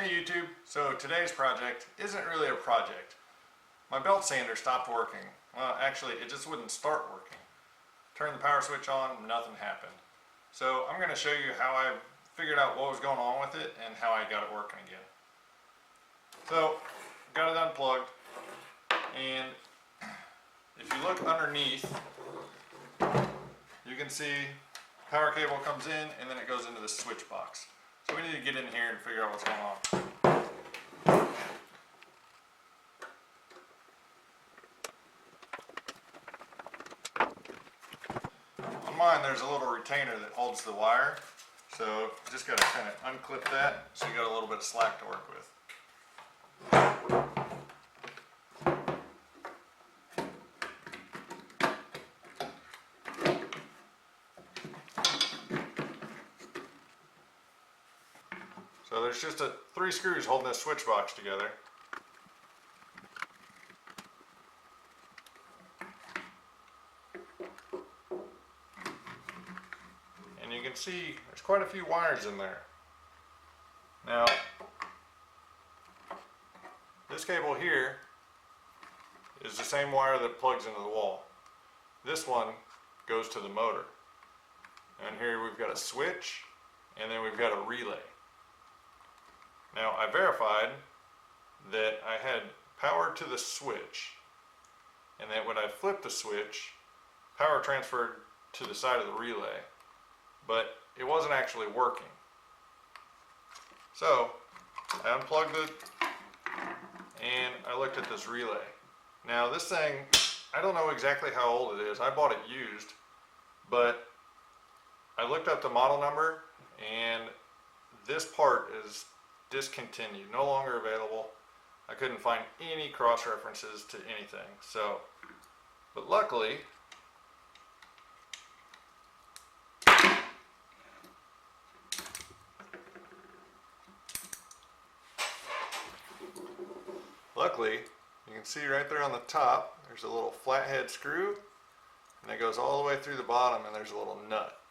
Hey YouTube, so today's project isn't really a project. My belt sander stopped working. Well, actually it just wouldn't start working. Turn the power switch on, nothing happened. So I'm going to show you how I figured out what was going on with it and how I got it working again. So, got it unplugged, and if you look underneath, you can see power cable comes in and then it goes into the switch box. So we need to get in here and figure out what's going on. On mine there's a little retainer that holds the wire, so you just got to kind of unclip that so you got a little bit of slack to work with. So there's just three screws holding this switch box together. And you can see there's quite a few wires in there. Now, this cable here is the same wire that plugs into the wall. This one goes to the motor. And here we've got a switch, and then we've got a relay. Now I verified that I had power to the switch, and that when I flipped the switch, power transferred to the side of the relay, but it wasn't actually working. So I unplugged it and I looked at this relay. Now this thing, I don't know exactly how old it is. I bought it used, but I looked up the model number and this part is discontinued, no longer available. I couldn't find any cross references to anything. So, but luckily, you can see right there on the top, there's a little flathead screw, and it goes all the way through the bottom, and there's a little nut.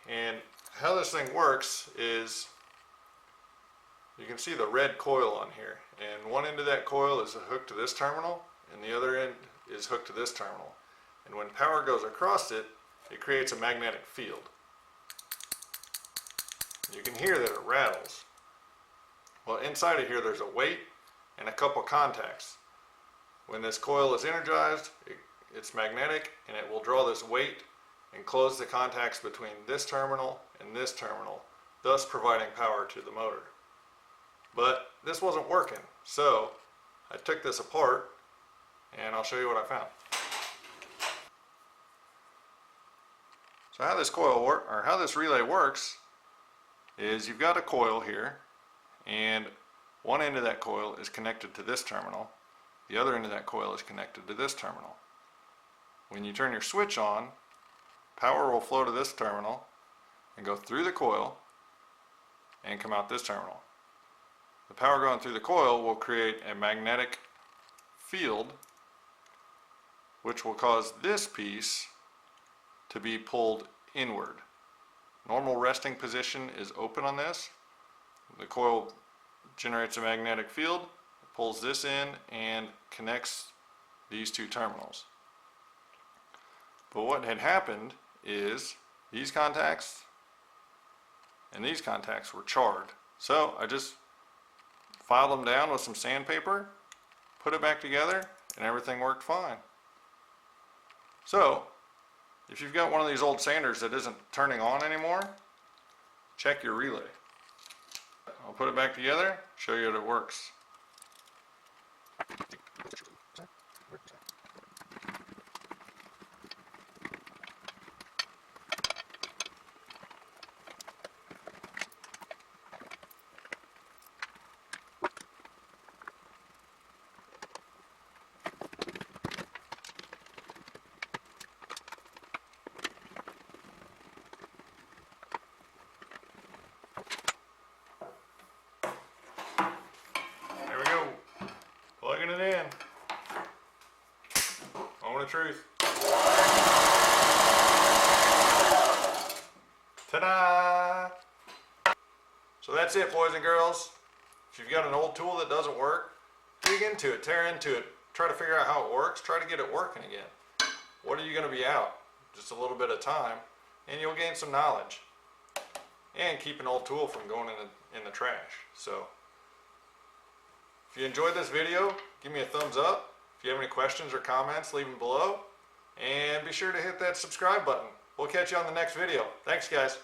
And how this thing works is, you can see the red coil on here, and one end of that coil is hooked to this terminal and the other end is hooked to this terminal, and when power goes across it, it creates a magnetic field. You can hear that it rattles. Well, inside of here there's a weight and a couple contacts. When this coil is energized, it's magnetic, and it will draw this weight and close the contacts between this terminal and this terminal, thus providing power to the motor. But this wasn't working, so I took this apart and I'll show you what I found. So how this relay works is you've got a coil here, and one end of that coil is connected to this terminal, the other end of that coil is connected to this terminal. When you turn your switch on, power will flow to this terminal and go through the coil and come out this terminal. The power going through the coil will create a magnetic field, which will cause this piece to be pulled inward. Normal resting position is open on this. The coil generates a magnetic field, pulls this in, and connects these two terminals. But what had happened is these contacts and these contacts were charred. So I just filed them down with some sandpaper, put it back together, and everything worked fine. So, if you've got one of these old sanders that isn't turning on anymore, check your relay. I'll put it back together, show you that it works. Plugging it in. Moment of truth. Ta-da! So So that's it, boys and girls. If you've got an old tool that doesn't work, dig into it, tear into it, try to figure out how it works, try to get it working again. What are you going to be out? Just a little bit of time, and you'll gain some knowledge. And keep an old tool from going in the trash. So, if you enjoyed this video, give me a thumbs up. If you have any questions or comments, leave them below. And be sure to hit that subscribe button. We'll catch you on the next video. Thanks, guys.